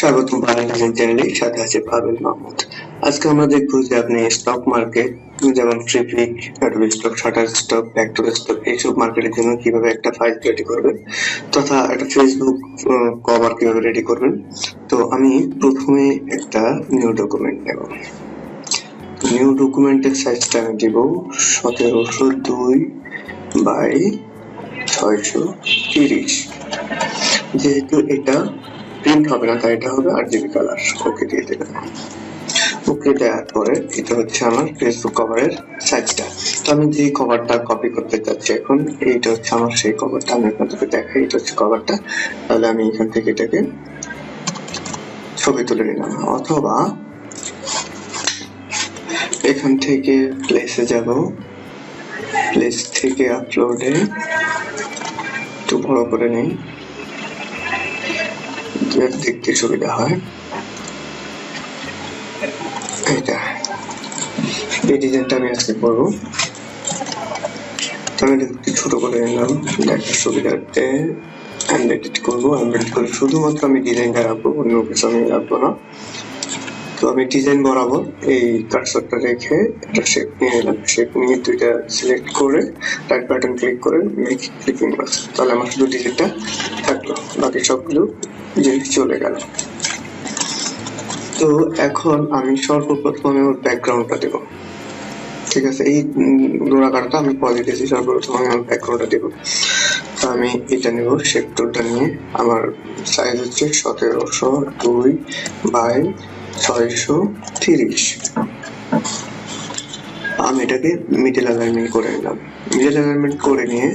স্বাগতম বাংলা ডিজাইন চ্যানেলে, সাথে আছে পাবেল মাহমুদ। আজকে আমরা দেখবো যে আপনি স্টক মার্কেট যেমন ট্রিপিক, Adobe stock, shutter stock, vector stock এইসব মার্কেটের জন্য কিভাবে একটা ফাইল রেডি করবেন তথা একটা ফেসবুক কভার কিভাবে রেডি করবেন। তো আমি প্রথমে একটা নিউ ডকুমেন্ট নেব। নিউ ডকুমেন্টের সাইজটা আমি দিব 1702 বাই 630। যেহেতু এটা প্রিন্ট হবে না তাই এটা হবে RGB কালার। ওকে দিয়ে দিলাম। ওকে দেওয়ার পরে এটা হচ্ছে আমার ফেসবুক কভারের সাইজটা। তো আমি যে কভারটা কপি করতে চাচ্ছি এখন, এইটা হচ্ছে আমার সেই কভারটা। আমি আপনাদেরকে দেখাই, এটা হচ্ছে কভারটা। তাহলে আমি এখান থেকে এটাকে ছবি তুলে নিলাম, অথবা এখান থেকে প্লেসে যাব, প্লেস থেকে আপলোডে একটু বড় করে নেই, দেখতে সুবিধা হয়। এইটা এই ডিজাইনটা আমি আজকে করবো, তো আমি একটু ছোট করে নিলাম দেখার সুবিধার্থে। এডিট করবো, এডিট করে শুধুমাত্র আমি ডিজাইনটা রাখবো, অন্য কিছু আমি রাখবো না। তো আমি ডিজাইন বরাবর এই কার্সরটা রেখে এটা শেপ নিয়ে নিলাম। শেপ নিয়ে দুইটা সিলেক্ট করে রাইট বাটন ক্লিক করে মেক ক্লিপিং মাস্ক, তাহলে আমার শুধু ডিজাইনটা থাকলো, বাকি সবগুলো জিনিস চলে গেল। তো এখন আমি সর্বপ্রথমে ওর ব্যাকগ্রাউন্ডটা দেবো। ঠিক আছে, এই ডোরাকারটা আমি পরে দিয়েছি। সর্বপ্রথম আমি আমার ব্যাকগ্রাউন্ডটা দেবো। তো আমি এটা নেব, শেপ টুলটা নিয়ে। আমার সাইজ হচ্ছে 1702 বাই 630। আমি এটাকে মিডল অ্যালাইনমেন্ট করে নিলাম। মিডল অ্যালাইনমেন্ট করে নিয়ে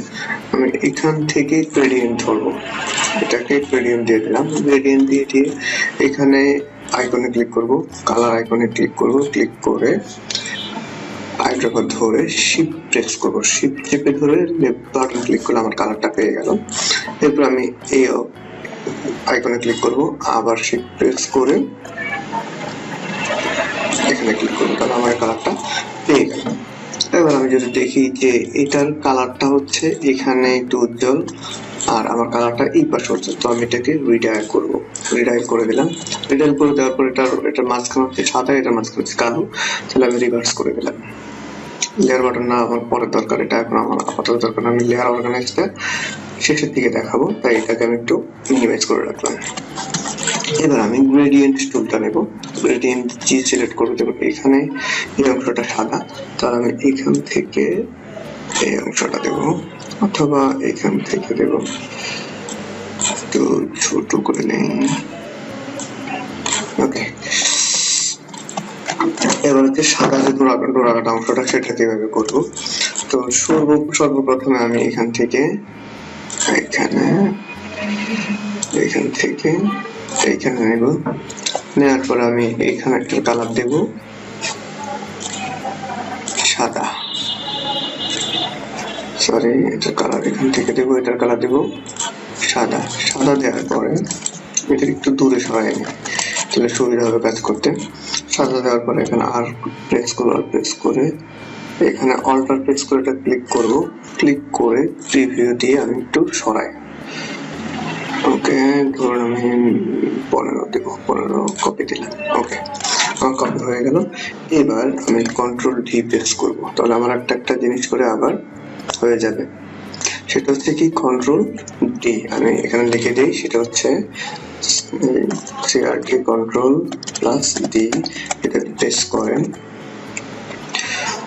আমি এখান থেকে গ্রেডিয়েন্ট ধরবো, এটাকে গ্রেডিয়েন্ট দিয়ে দিলাম। গ্রেডিয়েন্ট দিয়ে এখানে আইকনে ক্লিক করব, কালার আইকনে ক্লিক করব, ক্লিক করে আইড্রপার ধরে শিফট প্রেস করব, শিফট চেপে ধরে লেফট বাটন ক্লিক করলে আমার কালারটা পেয়ে গেল। এরপর আমি এই আইকনে ক্লিক করব, আবার শিফট প্রেস করে এখানে ক্লিক করব, তাহলে আমার কালারটা পেয়ে গেল। এবার আমি যদি দেখি যে এটার কালারটা হচ্ছে এখানে একটু উজ্জ্বল আর আমার কালারটা এই পাশে হচ্ছে, তো আমি এটাকে রিডায়াল করব। রিডায়াল করে দিলাম। রিডায়াল করে দেওয়ার পর এটার মাঝখানে হচ্ছে সাদা, এটার মাঝখানে হচ্ছে কালো, তাহলে আমি রিভার্স করে দিলাম। লেয়ার বাটন না আমার পরে দরকার, এটা এখন আমার আপাতত দরকার। আমি লেয়ার অর্গানাইজটা শেষের দিকে দেখাবো, তাই এটাকে আমি একটু মিনিমাইজ করে রাখলাম। এবার আমি গ্রেডিয়েন্ট টুলটা নেব, গ্রেডিয়েন্ট জি সিলেক্ট করে দেবো। এখানে এই অংশটা সাদা, তাহলে আমি এখান থেকে এই অংশটা দেব, অথবা এখান থেকে দেব, একটু ছোট করে নেই। ওকে, এবার হচ্ছে সাদা যে ডোরাকাটা অংশটা সেটা কিভাবে করবো। তো সর্বপ্রথমে আমি এখান থেকে এইখানে নেব। নেওয়ার পর আমি এখানে একটা কালার দেব সাদা, সরি এটার কালার এখান থেকে দেবো, এটার কালার দেব সাদা। সাদা দেওয়ার পরে এটা একটু দূরে সরাই নিই, তাহলে সুবিধা হবে কাজ করতে। সাদা দেওয়ার পরে এখানে আর প্রেস করে এখানে অল্টার প্রেস করে এটা ক্লিক করব, ক্লিক করে প্রিভিউ দিয়ে আমি একটু সরাই। ওকে, ধরুন আমি 15 দেবো, 15 কপি দিলাম। ওকে, আমার কপি হয়ে গেল। এবার আমি কন্ট্রোল ডি প্রেস করব, তাহলে আমার একটা জিনিস করে আবার হয়ে যাবে। সেটা হচ্ছে কি, কন্ট্রোল ডি আমি এখানে লিখে দিই, সেটা হচ্ছে CRT কন্ট্রোল প্লাস ডি। এটা প্রেস করেন,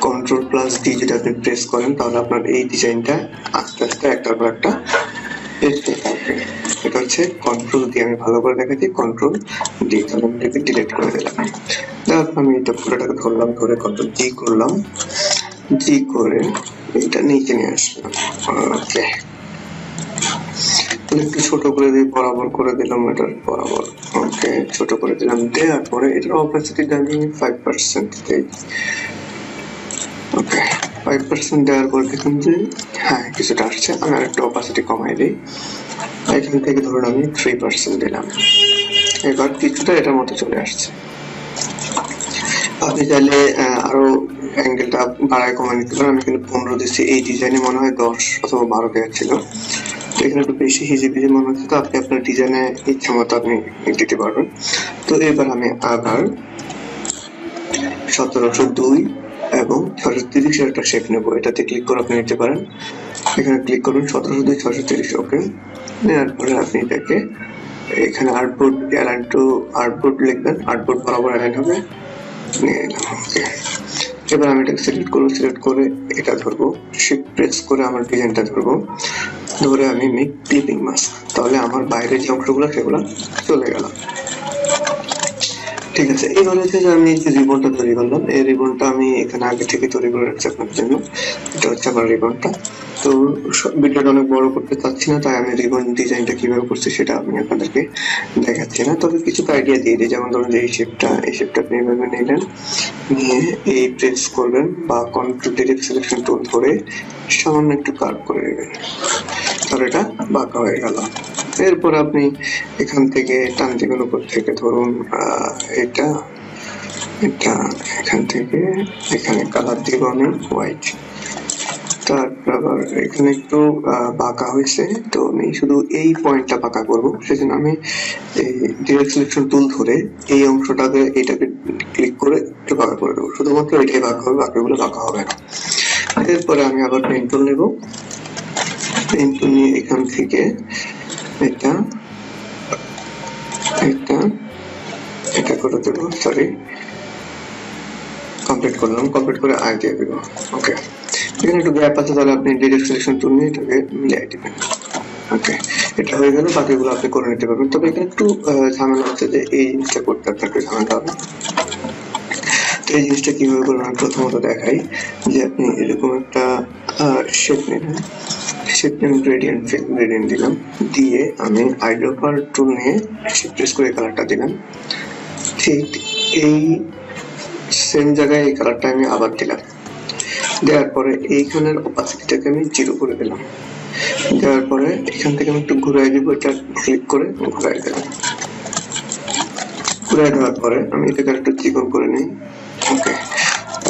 কন্ট্রোল প্লাস ডি যদি আপনি প্রেস করেন তাহলে আপনার এই ডিজাইনটা আস্তে আস্তে একটার পর একটা দেখতে থাকবে। এটা হচ্ছে কন্ট্রোল ডি, আমি ভালো করে দেখাচ্ছি, কন্ট্রোল ডি। তাহলে আমি এটাকে ডিলিট করে দিলাম। তারপর আমি এটা পুরোটাকে ধরলাম, ধরে কন্ট্রোল জি করলাম, জি করে এটা নিচে নিয়ে আসলাম। ওকে, একটু ছোট করে দিয়ে বরাবর করে দিলাম, এটার বরাবর। ওকে, ছোট করে দিলাম। দেওয়ার পরে এটার অপাসিটি আমি 5% দিই। ওকে, 5% দেওয়ার পর দেখুন যে হ্যাঁ কিছুটা আসছে। আমি আরেকটু অপাসিটি কমাই দিই, এখান থেকে ধরুন আমি 3% দিলাম। এবার কিছুটা এটার মতো চলে আসছে। আপনি চাইলে আরো অ্যাঙ্গেলটা বাড়ায় কমায় নিতে পারেন। আমি কিন্তু 15 দিচ্ছি, এই ডিজাইনে মনে হয় 10 অথবা 12 দেওয়া ছিল। এখানে একটু বেশি হিজিবিজি মনে হচ্ছে, তো আপনি আপনার ডিজাইনে ইচ্ছা মতো আপনি দিতে পারবেন। তো এবার আমি আবার 1702 এবং 630 এর একটা শেপ নেবো, এটাতে ক্লিক করে আপনি নিতে পারেন। এখানে ক্লিক করুন 1702 630, ওকে। নেওয়ার পরে আপনি এটাকে এখানে আর্টবোর্ড অ্যালাইন টু আর্টবোর্ড লিখবেন, আর্টবোর্ড বরাবর অ্যালাইন হবে, নিয়ে নিলাম, ওকে। এবার আমি এটাকে সিলেক্ট করবো, সিলেক্ট করে এটা ধরবো, শিফট প্রেস করে আমার ডিজাইনটা ধরবো, ধরে আমি মেক ক্লিপিং মাস্ক, তাহলে আমার বাইরে যে অংশগুলো সেগুলো চলে গেল। ঠিক আছে, এবার হচ্ছে যে আমি যে রিবনটা তৈরি করলাম, এই রিবনটা আমি এখানে আগে থেকে তৈরি করে রাখছি আপনার জন্য। এটা হচ্ছে আমার রিবনটা। তো ভিডিওটা অনেক বড় করতে চাচ্ছি না, তাই আমি রিবন ডিজাইনটা কিভাবে করছি সেটা আমি আপনাদেরকে দেখাচ্ছি না, তবে কিছু আইডিয়া দিয়ে দিই। যেমন ধরুন যে এই শেপটা আপনি এভাবে নিলেন, নিয়ে এই প্রেস করবেন বা কন্ট্রোল ডিরেক্ট সিলেকশন টুল ধরে সামান্য একটু কার্ভ করে নেবেন, তাহলে এটা বাঁকা হয়ে গেল। এরপর আপনি এখান থেকে টান দিবেন উপর থেকে, ধরুন এটা এখান থেকে এখানে কালার দিব আমি হোয়াইট, তারপর আবার এখানে একটু বাঁকা হয়েছে, তো আমি শুধু এই পয়েন্টটা বাঁকা করবো, সেজন্য আমি এই ডিরেক্ট সিলেকশন টুল ধরে এই অংশটাকে এটাকে ক্লিক করে একটু বাঁকা করে দেবো, শুধুমাত্র এটাই বাঁকা হবে, বাকিগুলো বাঁকা হবে না। এরপরে আমি আবার পেন টুল নেব, পেন টুল নিয়ে এখান থেকে এটা করে দেবো, সরি কমপ্লিট করলাম, কমপ্লিট করে আই দিয়ে দেবো, ওকে। এখানে একটু গ্যাপ আছে, তাহলে আপনি ডিরেক্ট সিলেকশন টুল নিয়ে এটাকে মিলিয়ে দিবেন, ওকে। এটা হয়ে গেল, বাকিগুলো আপনি করে নিতে পারবেন। তবে এখানে একটু ঝামেলা হচ্ছে যে এই জিনিসটা করতে আপনাকে ঝামেলা হবে। এই জিনিসটা কিভাবে করবেন আমি প্রথমত দেখাই, যে আপনি এরকম একটা শেপ নেবেন, শেপ নেম গ্রেডিয়েন্ট দিলাম, দিয়ে আমি আইড্রপার টুল নিয়ে শিফট প্রেস করে কালারটা দিলাম, ঠিক এই সেম জায়গায় এই কালারটা আমি আবার দিলাম, দেওয়ার পরে এইখানের অপাসিটিটাকে আমি 0 করে দিলাম, দেওয়ার পরে এখান থেকে আমি একটু ঘুরাই দিব, এটা ক্লিক করে ঘুরাই দিলাম, ঘুরাই দেওয়ার পরে আমি এটাকে একটু চিকন করে নিই, ওকে।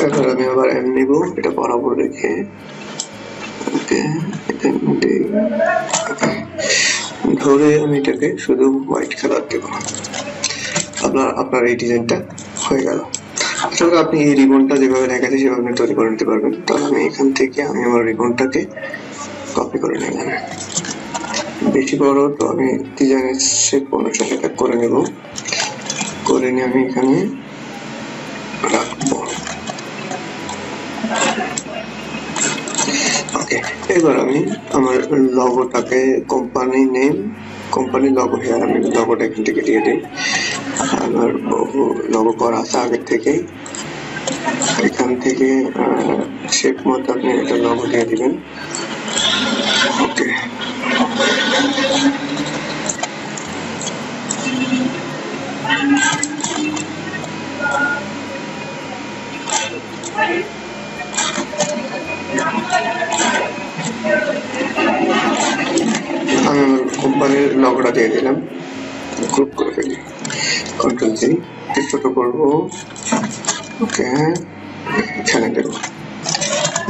এবার আমি আবার এম নিব, এটা বরাবর রেখে, ওকে, ধরে আমি এটাকে শুধু হোয়াইট কালার দেব, আপনার এই ডিজাইনটা হয়ে গেল। আসলে আপনি এই রিবনটা যেভাবে দেখাচ্ছি সেভাবে আপনি তৈরি করে নিতে পারবেন। তাহলে আমি এখান থেকে আমি আমার রিবনটাকে কপি করে নিলাম, বেশি বড়, তো আমি ডিজাইনের শেপ অনুসারে এটা করে নেব, করে নিয়ে আমি এখানে রাখবো, ওকে। এবার আমি আমার লগোটাকে company name, company logo here, আমি লগোটা এখান থেকে দিয়ে দিই, আমার লগো করা আছে আগের থেকেই, এখান থেকে শেপ মতো আপনি একটা লগো দিয়ে দিবেন, ওকে। আমি আমার কোম্পানির লগোটা দিয়ে দিলাম, গ্রুপ করে ফেলি, কন্ট্রোল জি, ছোট করবো, ওকে, এখানে দেবো,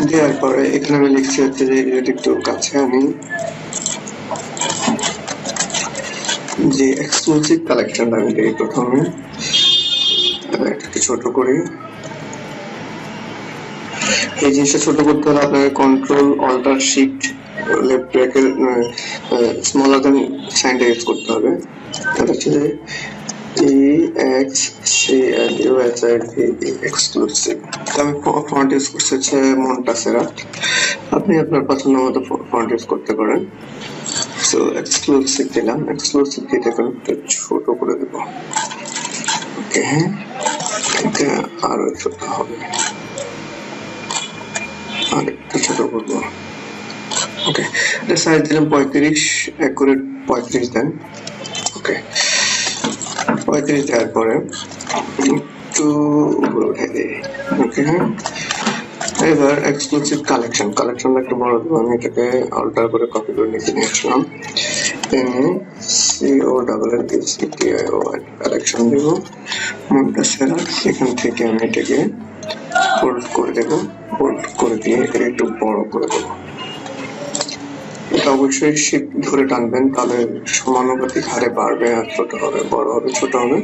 দেওয়ার পরে এখানে আমি লিখছি হচ্ছে যে একটু কাছে আমি যে এক্সক্লুসিভ কালেকশনটা আমি দিই প্রথমে, এটাকে ছোট করি। এই জিনিসটা ছোট করতে হলে আপনাকে কন্ট্রোল অল্টার শিফট লেফট ব্রেকের স্মলার দেন সাইনটা ইউজ করতে হবে, এটা হচ্ছে যে এক্সক্লুসিভ। আমি ফন্ট ইউজ করছি হচ্ছে মন্টাসেরা, আপনি আপনার পছন্দ মতো ফন্ট ইউজ করতে পারেন। সো এক্সক্লুসিভ দিলাম, এক্সক্লুসিভ দিয়ে এখন একটু ছোট করে দেব, ওকে। এটা আরো ছোট হবে, আর একটু ছোট করবো, ওকে। এটা সাইজ দিলাম 35, অ্যাকুরেট 35 দেন, ওকে। 35 দেওয়ার পরে একটু উপরে উঠাই দিই, ওকে। এবার এক্সক্লুসিভ কালেকশনটা একটু বড় দেবো, আমি এটাকে অল্টার করে কপি করে নিয়ে আসলাম, কালেকশন দেব, মন্টাসেরা, এখান থেকে আমি এটাকে বোল্ড করে দেবো, বোল্ড করে দিয়ে এটাকে একটু বড় করে দেবো, কালারটা অবশ্যই শিফট ধরে টানবেন, তাহলে সমানুপাতিক হারে বাড়বে আর ছোট হবে, বড় হবে ছোট হবে।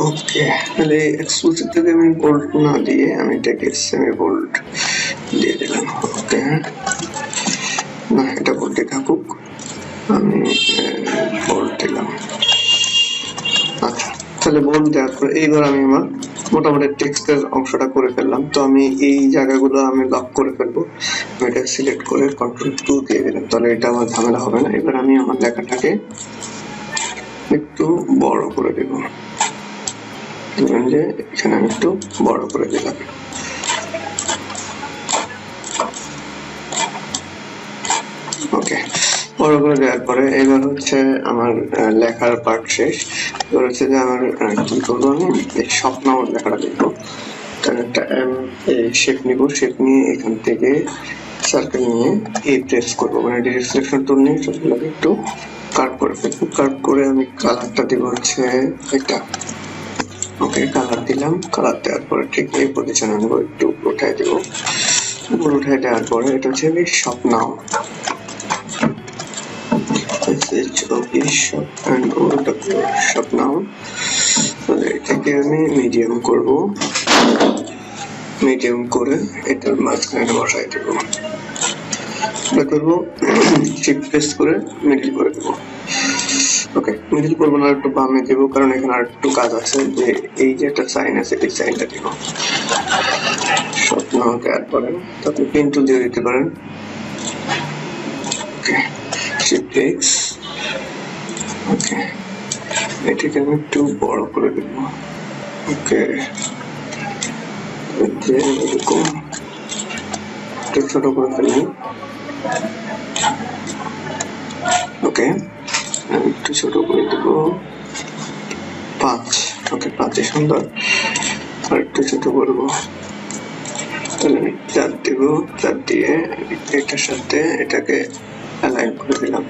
ওকে, তাহলে এক্সক্লুসিভ থেকে আমি বোল্ড না দিয়ে আমি এটাকে সেমি বোল্ড দিয়ে দিলাম। ওকে, না এটা বোল্ডে থাকুক, আমি বোল্ড দিলাম। আচ্ছা, তাহলে বোল্ড দেওয়ার পর এইবার আমি আমার মোটামুটি টেক্সটের অংশটা করে ফেললাম। তো আমি এই জায়গাগুলো আমি লক করে ফেলবো। আমি এটা সিলেক্ট করে Ctrl+2 দিয়ে দিলাম, তাহলে এটা আমার ঝামেলা হবে না। এবার আমি আমার লেখাটাকে একটু বড় করে দেব, যে এখানে আমি একটু বড় করে দিলাম। ওকে, বড় করে দেওয়ার পরে এবার হচ্ছে আমার লেখার পার্ট শেষ। এবার হচ্ছে যে আমার কি করবো, আমি স্বপ্ন লেখাটা লিখবো। একটা শেপ নিব, শেপ নিয়ে এখান থেকে সার্কেল নিয়ে এই প্রেস করবো, মানে ডিরেক্ট সিলেকশন টুল নিয়ে সবগুলোকে একটু কাট করে ফেলবো। কাট করে আমি কালারটা দিব হচ্ছে এটা। ওকে, কালার দিলাম। কালার দেওয়ার পরে ঠিক এই পজিশনে আনবো, একটু উঠাই দেবো। উঠাই দেওয়ার পরে এটা হচ্ছে স্বপ্ন, এটাকে আমি মিডিয়াম করব, মিডিয়াম করে এটার মাঝখানে বসাই দেব। করবো শিফট প্রেস করে মিডল করে দেবো। ওকে, মিডল করবো না, একটু বামে দেবো, কারণ এখানে আর একটু কাজ আছে, যে এই যে একটা সাইন আছে এই সাইনটা দিব। স্বপ্ন দেওয়ার পরে আপনি পেন টুল দিয়ে দিতে পারেন। ওকে, শিফট এক্স। ওকে, এটাকে আমি একটু বড় করে দেব। ওকে, এরকম একটু ছোট করে ফেলি। ওকে, একটু ছোট করে দেব 5। ওকে, 5 সুন্দর। আর একটু ছোট করবো, তাহলে আমি 4 দেব। 4 দিয়ে এটার সাথে এটাকে অ্যালাইন করে দিলাম।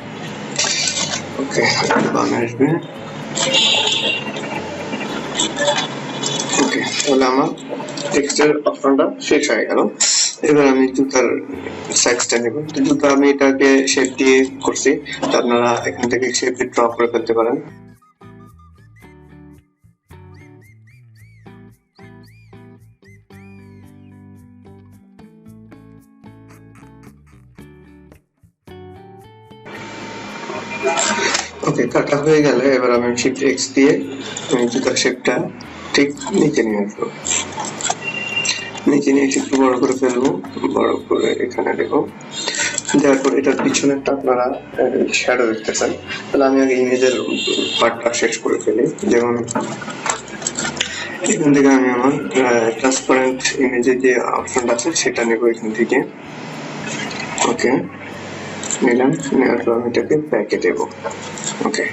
ওকে, বামে আসবে। ওকে, তাহলে আমার টেক্সটের অপশনটা শেষ হয়ে গেল। এবার আমি জুতার সাইজটা নেব। জুতা আমি এটাকে শেপ দিয়ে করছি, তো আপনারা এখান থেকে শেপ ড্র করে ফেলতে পারেন। ওকে, কাটা হয়ে গেলে এবার আমি শিফট এক্স দিয়ে আমি জুতার শেপটা ঠিক নিচে নিয়ে আসবো। নিচে নিয়ে একটু বড় করে ফেলবো, বড় করে এখানে দেবো। দেওয়ার পর এটার পিছনেরটা আপনারা শ্যাডো দেখতেছেন, তাহলে আমি আগে ইমেজের পার্টটা শেষ করে ফেলি। যেমন এখান থেকে আমি আমার ট্রান্সপারেন্ট ইমেজের যে অপশনটা আছে সেটা নেব এখান থেকে। ওকে, নিলাম। নেওয়ার পর আমি এটাকে ব্যাকে দেবো। ওকে,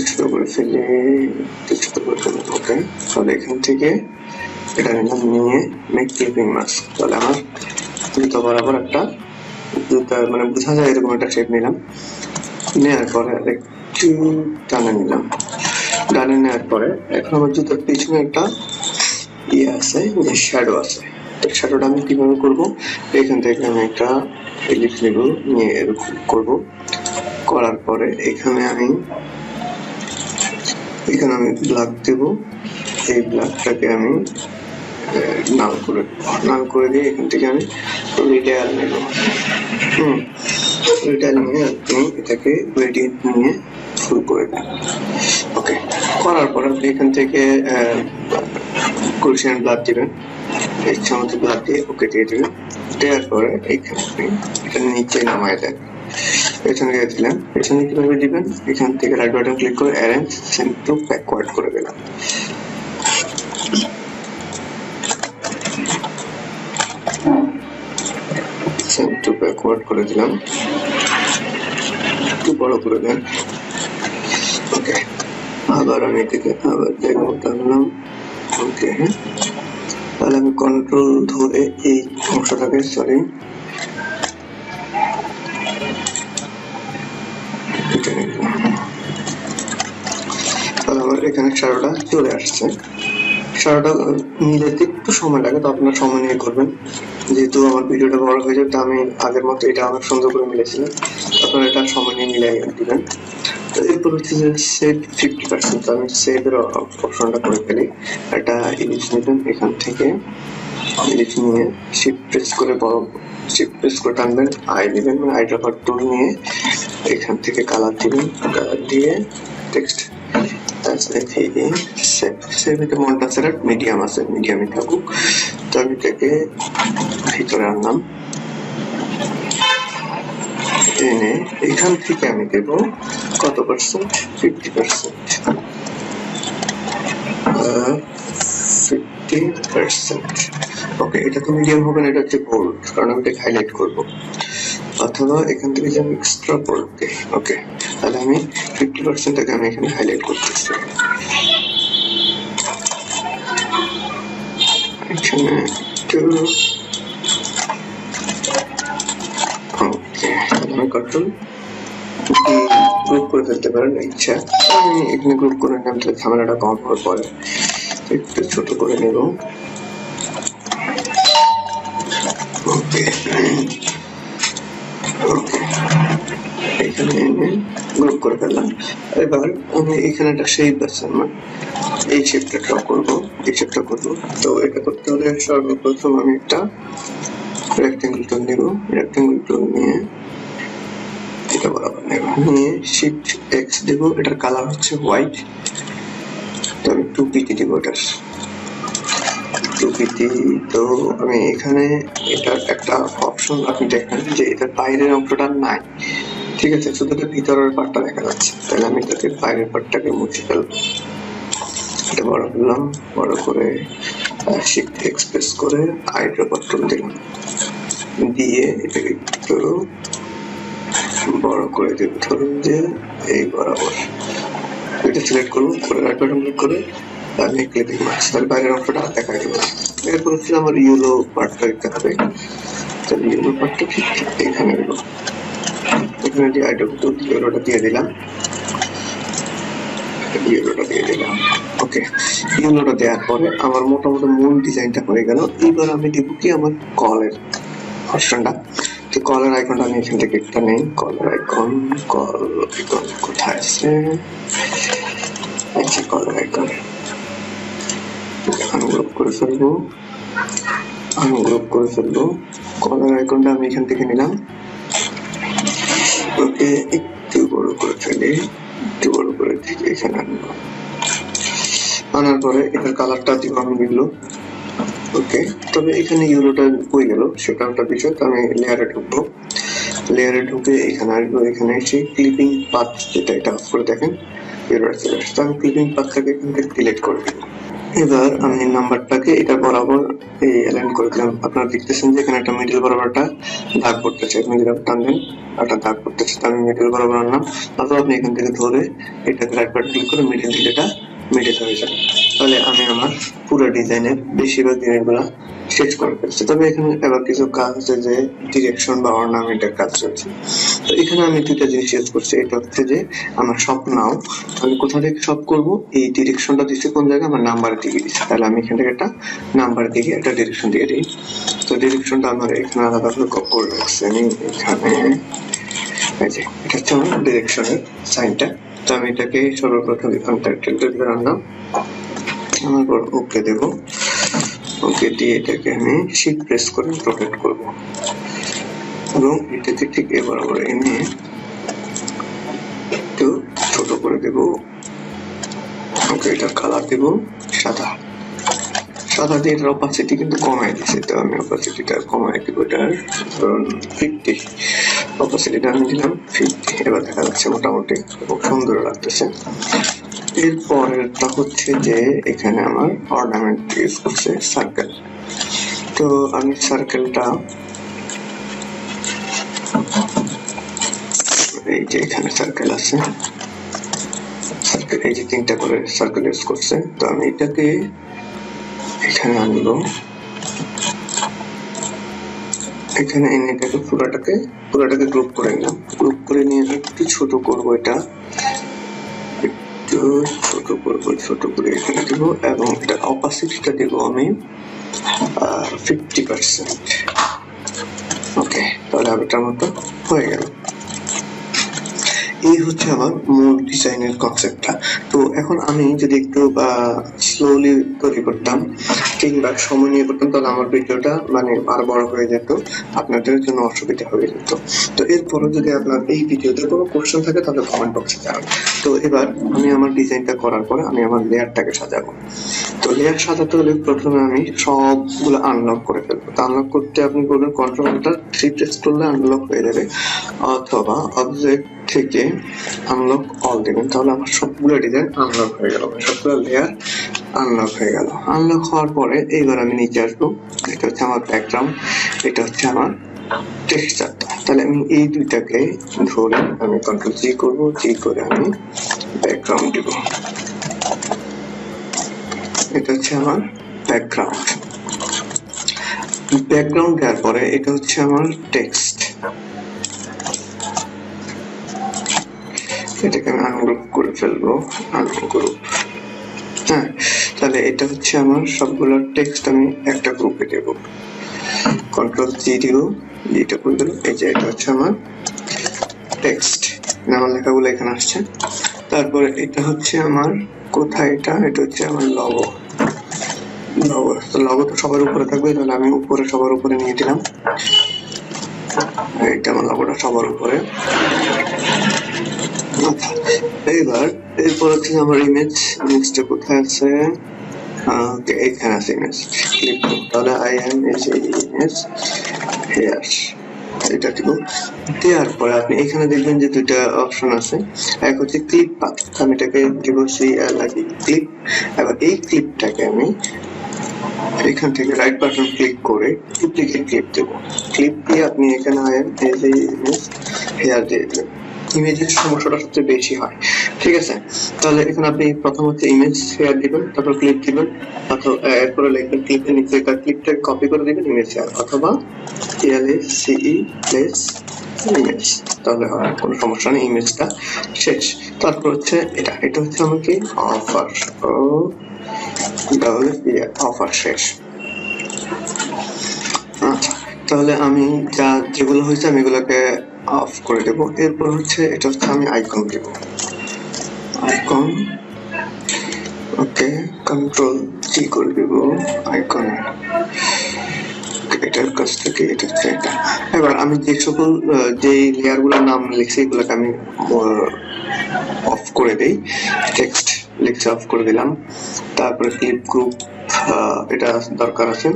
ছোট করে ফেলে ছোট করে ফেলে। ওকে, তাহলে এখান থেকে এটা নিলাম, নিয়ে মেক ক্লিপিং মাস্ক। তাহলে আমার জুতা বরাবর একটা জুতা মানে বোঝা যায় এরকম একটা শেপ নিলাম। নেওয়ার পরে একটু টানে নিলাম। টানে নেওয়ার পরে এখন আমার জুতার পিছনে একটা ইয়ে আছে, যে শ্যাডো আছে। শ্যাডোটা আমি কিভাবে করব, এখান থেকে আমি একটা এলিপস নেব, নিয়ে এরকম করব। করার পরে এখানে আমি ব্ল্যাক দেব। এই ব্ল্যাকটাকে আমি নাল করে দিয়ে এখান থেকে আমি রিডায়াল নেব। রিডায়াল নিয়ে আপনি এটাকে গ্রেডিয়েন্ট নিয়ে ফুল করে দেন। ওকে, করার পর আপনি এখান থেকে ক্রোশিয়ান ব্লাড দিবেন, ইচ্ছা মতো ব্লাড দিয়ে ওকে দিয়ে দিবেন। দেওয়ার পরে এইখানে এটা নিচে নামায় দেন। পেছনে দিয়ে দিলাম। পেছনে কিভাবে দিবেন, এখান থেকে রাইট বাটন ক্লিক করে অ্যারেঞ্জ সেন্ড টু ব্যাকওয়ার্ড করে দিলাম। সেন্ড টু ব্যাকওয়ার্ড করে দিলাম, একটু বড় করে দেন। ওকে, আবার আমি এটাকে আবার দেখবো টানলাম। ওকে, তাহলে আমি কন্ট্রোল ধরে এই অংশটাকে সরি তাহলে আমার এখানে শ্যাডোটা চলে আসছে। সারাটা মিলাতে একটু সময় লাগে, তো আপনার সময় নিয়ে করবেন। যেহেতু আমার ভিডিওটা বড় হয়ে যাবে, তো আমি আগের মতো এটা অনেক সুন্দর করে মিলেছিলাম, আপনারা এটা সময় নিয়ে মিলাই দিবেন। তো এরপর হচ্ছে যে সেভ 50%, তো আমি সেভের অপশনটা করে ফেলি। এটা ইলিশ নেবেন, এখান থেকে ইলিশ নিয়ে শিফট প্রেস করে বড় শিফট প্রেস করে টানবেন, আই দিবেন, মানে আই ড্রপার টুল নিয়ে এখান থেকে কালার দিবেন, কালার দিয়ে টেক্সট সেভেতে মন্টাসেরাট মিডিয়াম আছে, মিডিয়ামই থাকুক। তো আমি এটাকে ভিতরে আনলাম, এনে এখান থেকে আমি দেব কত পার্সেন্ট, 50%, 50%। ওকে, এটা তো মিডিয়াম হবে না, এটা হচ্ছে বোল্ড, কারণ আমি এটা হাইলাইট করবো, অথবা এখান থেকে যে আমি এক্সট্রা বোল্ড দিই। ওকে, তাহলে আমি 50%টাকে আমি এখানে হাইলাইট করতেছি। এখানে একটু ওকে, আমি কন্ট্রোল গ্রুপ করে ফেলতে পারেন ইচ্ছা। আমি এখানে গ্রুপ করে নিলাম, তাহলে ঝামেলাটা কম হওয়ার পরে একটু ছোট করে নেব। ওকে ওকে, এখানে এনে গ্রুপ করে ফেললাম। এবার আমি এখানে একটা শেপ আছে আমার, এই শেপটা ড্র করবো, এই শেপটা করবো। তো এটা করতে হলে সর্বপ্রথম আমি একটা রেক্টেঙ্গল টুল নেব, রেক্টেঙ্গল টুল নিয়ে এটা বরাবর নেব, নিয়ে শিফট এক্স দেব, এটার কালার হচ্ছে হোয়াইট। তো আমি 2pt দেব, এটার 2pt। তো আমি এখানে এটার একটা অপশন আপনি দেখেন যে এটার বাইরের অংশটা নাই, ঠিক আছে, শুধু এটা ভিতরের পার্টটা দেখা যাচ্ছে। তাহলে আমি এটাকে বাইরের পার্টটাকে মুছে ফেলবো। এটা বড় করলাম, বড় করে শিফট এক্স প্রেস করে আই ড্রপার টুল দিলাম, দিয়ে এটাকে একটু বড় করে দেব, ধরুন যে এই বরাবর। এটা সিলেক্ট করবো, করে রাইট বাটন ক্লিক করে আমি ক্লিপিং মার্কস, তাহলে বাইরের অংশটা দেখা গেল। এরপর হচ্ছে আমার ইয়েলো পার্টটা দিতে হবে, তাহলে ইয়েলো পার্টটা ঠিক এখানে দেব, এখানে যে আই ড্রপার টুল ইয়েলোটা দিয়ে দিলাম, ইয়েলোটা দিয়ে দিলাম। ওকে, ইয়েলোটা দেওয়ার পরে আমার মোটামুটি মূল ডিজাইনটা হয়ে গেল। এবার আমি দেবো কি আমার কলের অপশনটা। তো কলের আইকনটা আমি এখান থেকে একটা নেই, কলের আইকন, কল আইকন কোথায় আছে, আচ্ছা কলের আইকন আনগ্রুপ করে ফেলবো, আনগ্রুপ করে ফেলবো। কলের আইকনটা আমি এখান থেকে নিলাম, ওকে একটু বড় করে ফেলি, একটু বড় করে ঠিক এখানে আনবো। আনার পরে এটার কালারটা দিব আমি ইয়েলো। ওকে, তবে এখানে ইয়েলোটা হয়ে গেল, সেটা একটা বিষয়। তো আমি লেয়ারে ঢুকবো, লেয়ারে ঢুকে এখানে আসবো, এখানে এসে ক্লিপিং পাথ যেটা, এটা অফ করে দেখেন ইয়েলোটা চলে আসছে। আমি ক্লিপিং পাথটাকে এখান থেকে ডিলিট করে দেবো। এবার আমি নাম্বারটাকে এটা বরাবর অ্যালাইন করে দিলাম। আপনারা দেখতেছেন যে এখানে একটা মিডল বরাবর একটা দাগ পড়তেছে, আপনি যেটা টানবেন একটা দাগ পড়তেছে, আমি মিডল বরাবর আনলাম। অথবা আপনি এখান থেকে ধরে এটাকে রাইট বাটন ক্লিক করে মিডল দিলে এটা মিডল হয়ে যাবে। তাহলে আমি আমার পুরো ডিজাইনের বেশিরভাগ জিনিসগুলো শেষ করে ফেলছি। তবে এখানে এবার কিছু কাজ আছে, যে ডিরেকশন বা অর্নামেন্টের কাজ চলছে। তো এখানে আমি দুইটা জিনিস শেষ করছি। এটা হচ্ছে যে আমার সব নাও, আমি কোথা থেকে সব করব, এই ডিরেকশনটা দিচ্ছি কোন জায়গায়, আমার নাম্বারের দিকে দিচ্ছি। তাহলে আমি এখান থেকে একটা নাম্বারের দিকে একটা ডিরেকশন দিয়ে দিই। তো ডিরেকশনটা আমার এখানে আলাদা করে করে রাখছি আমি এখানে, এই যে এটা হচ্ছে আমার ডিরেকশনের সাইনটা। তো আমি এটাকে সর্বপ্রথম এখান টাইটেলটা দিয়ে আনলাম, আমার পর ওকে দেব, ওকে দিয়ে এটাকে আমি শিফট প্রেস করে রোটেট করব, এবং এটাকে ঠিক এবার আমরা এনে একটু ছোট করে দেব। ওকে, এটা কালার দেব সাদা, সাদা দিয়ে এটার অপাসিটি কিন্তু কমাই দিচ্ছে। তো আমি অপাসিটিটা কমাই দিব, এটার ধরুন 50, অপাসিটিটা আমি দিলাম 50। এবার দেখা যাচ্ছে মোটামুটি খুব সুন্দর লাগতেছে। এরপরেরটা হচ্ছে যে এখানে আমার অর্নামেন্ট ইউজ করছে সার্কেল। তো আমি সার্কেলটা এই যে এখানে সার্কেল আছে, সার্কেল এই যে 3টা করে সার্কেল ইউজ করছে। তো আমি এটাকে এখানে আনবো, এখানে এনে এটাকে পুরোটাকে গ্রুপ করে নিলাম। গ্রুপ করে নিয়ে একটু ছোট করবো, এটা একটু ছোট করে এখানে দিব এবং এটা অপাসিটিটা দিব আমি 50%। ওকে, তাহলে এটার মতো হয়ে গেল। এই হচ্ছে আমার মূল ডিজাইনের কনসেপ্টটা। তো এখন আমি যদি একটু স্লোলি তৈরি করতাম কিংবা সময় নিয়ে করতাম তাহলে আমার ভিডিওটা মানে আরো বড় হয়ে যেত, আপনাদের জন্য অসুবিধা হয়ে যেত। তো এরপরও যদি আপনার এই ভিডিওতে কোনো কোশ্চেন থাকে তাহলে কমেন্ট বক্সে জানান। তো এবার আমি আমার ডিজাইনটা করার পরে আমি আমার লেয়ারটাকে সাজাবো। তো লেয়ার সাজাতে হলে প্রথমে আমি সবগুলো আনলক করে ফেলবো। তো আনলক করতে আপনি করবেন কন্ট্রোলটা 3 প্রেস করলে আনলক হয়ে যাবে, অথবা অবজেক্ট থেকে আনলক অল দেবেন, তাহলে আমার সবগুলো ডিজাইন আনলক হয়ে গেল, সবগুলো লেয়ার আনলক হয়ে গেল। আনলক হওয়ার পরে এইবার আমি নিচে আসবো, এটা হচ্ছে আমার ব্যাকগ্রাউন্ড, এটা হচ্ছে আমার টেক্সচারটা। তাহলে আমি এই দুইটাকে ধরে আমি কন্ট্রোল জি করবো, জি করে আমি ব্যাকগ্রাউন্ড দিব। এটা হচ্ছে আমার ব্যাকগ্রাউন্ড। ব্যাকগ্রাউন্ড দেওয়ার পরে এটা হচ্ছে আমার টেক্সট, এটাকে আমি আনগ্রুপ করে ফেলবো, আনগ্রুপ। হ্যাঁ, তাহলে এটা হচ্ছে আমার সবগুলো টেক্সট আমি একটা গ্রুপে দেব, কন্ট্রোল জি দিব, এটা করে দিলাম। এই যে এটা হচ্ছে আমার টেক্সট, আমার লেখাগুলো এখানে আসছে। তারপরে এটা হচ্ছে আমার কোথায়, এটা হচ্ছে আমার লগো। লগো তো সবার উপরে থাকবে, তাহলে আমি উপরে সবার উপরে নিয়ে দিলাম। এটা আমার লগোটা সবার উপরে। এইবার এরপর হচ্ছে আমার ইমেজটা কোথায় আছে, এখানে আছে ইমেজ, ক্লিক করব। তাহলে আই এম ইমেজ হেয়ার, এটা দিব। দেওয়ার পরে আপনি এখানে দেখবেন যে দুইটা অপশন আছে, এক হচ্ছে ক্লিপ পাথ, আমি এটাকে দিব ক্লিপ। এবার এই ক্লিপটাকে আমি এখান থেকে রাইট বাটন ক্লিক করে ডুপ্লিকেট ক্লিপ দেব। ক্লিপ দিয়ে আপনি এখানে আই এম ইমেজ হেয়ার দিয়ে দেবেন। ইমেজের সমস্যাটা সবচেয়ে বেশি হয়, ঠিক আছে? তাহলে এখানে আপনি প্রথম হচ্ছে ইমেজ শেয়ার দিবেন, তারপর ক্লিপ দিবেন, অথবা এরপরে লিখবেন ক্লিপের নিচে ক্লিপটা কপি করে দিবেন ইমেজ শেয়ার, অথবা CLACE প্লেস ইমেজ, তাহলে কোনো সমস্যা নেই, ইমেজটা শেষ। তারপর হচ্ছে এটা হচ্ছে আমাকে অফার, অফার শেষ। আচ্ছা, তাহলে আমি যেগুলো হয়েছে আমি এগুলোকে অফ করে দেব। এরপর হচ্ছে এটা হচ্ছে আমি আইকন দেব, আইকন। ওকে, কন্ট্রোল জি করে দেব আইকন, এটার কাছ থেকে এটা হচ্ছে এটা। এবার আমি যে সকল যে লেয়ার গুলোর নাম লিখছি এগুলোকে আমি অফ করে দেই, টেক্সট লিখে অফ করে দিলাম। তারপরে ক্লিপ গ্রুপ এটা দরকার আছে,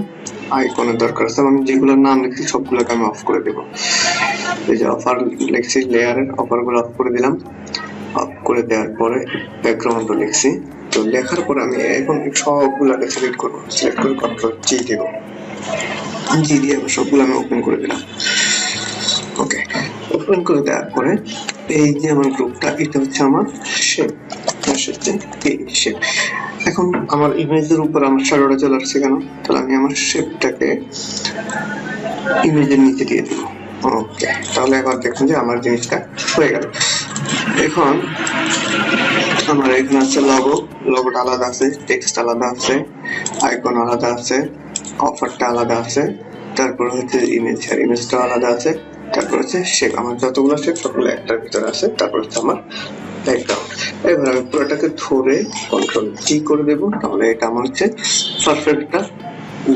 আইকনের দরকার আছে, আমি যেগুলোর নাম লিখছি সবগুলোকে আমি অফ করে দেব। এই যে অফার লিখছি, লেয়ারের অফার গুলো অফ করে দিলাম। অফ করে দেওয়ার পরে ব্যাকগ্রাউন্ড লিখছি। তো লেখার পরে আমি এখন সবগুলোকে সিলেক্ট করবো, সিলেক্ট করে কন্ট্রোল জি দেব, জি দিয়ে সবগুলো আমি ওপেন করে দিলাম। ওকে, ওপেন করে দেওয়ার পরে এই যে আমার গ্রুপটা, এটা হচ্ছে আমার শেপ, শেপ। এখন আমার ইমেজের উপর আমার শ্যাডোটা চলে আসছে কেন, তাহলে আমি আমার শেপটাকে ইমেজের নিচে দিয়ে দেবো। ওকে, তাহলে এবার দেখুন যে আমার জিনিসটা হয়ে গেল। এখন আমার এখানে আছে লগোটা আলাদা আছে, টেক্সট আলাদা আছে, আইকন আলাদা আছে, অফারটা আলাদা আছে, তারপর হচ্ছে ইমেজটা আলাদা আছে, তারপর হচ্ছে শেপ, আমার যতগুলো শেপ সবগুলো একটার ভিতরে আছে, তারপর হচ্ছে আমার ব্যাকগ্রাউন্ড। এবার আমি পুরোটাকে ধরে কন্ট্রোল জি করে দেবো, তাহলে এটা আমার হচ্ছে পারফেক্ট একটা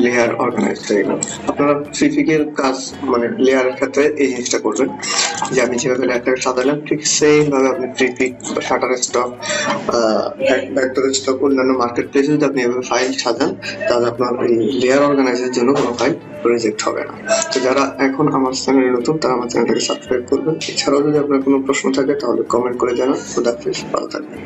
লেয়ার অর্গানাইজ হয়ে গেল। আপনারা প্রিফিকের কাজ মানে লেয়ারের ক্ষেত্রে এই জিনিসটা করবেন, যে আমি যেভাবে লেয়ারটাকে সাজালাম ঠিক সেম ভাবে আপনি প্রিফিক বা শাটার স্টক, ভেক্টর স্টক, অন্যান্য মার্কেট প্লেসে যদি আপনি এভাবে ফাইল সাজান তাহলে আপনার এই লেয়ার অর্গানাইজের জন্য কোনো ফাইল রিজেক্ট হবে না। তো যারা এখন আমার চ্যানেলে নতুন তারা আমার চ্যানেলটাকে সাবস্ক্রাইব করবেন। এছাড়াও যদি আপনার কোনো প্রশ্ন থাকে তাহলে কমেন্ট করে জানান। খুদা হাফেজ, ভালো থাকবেন।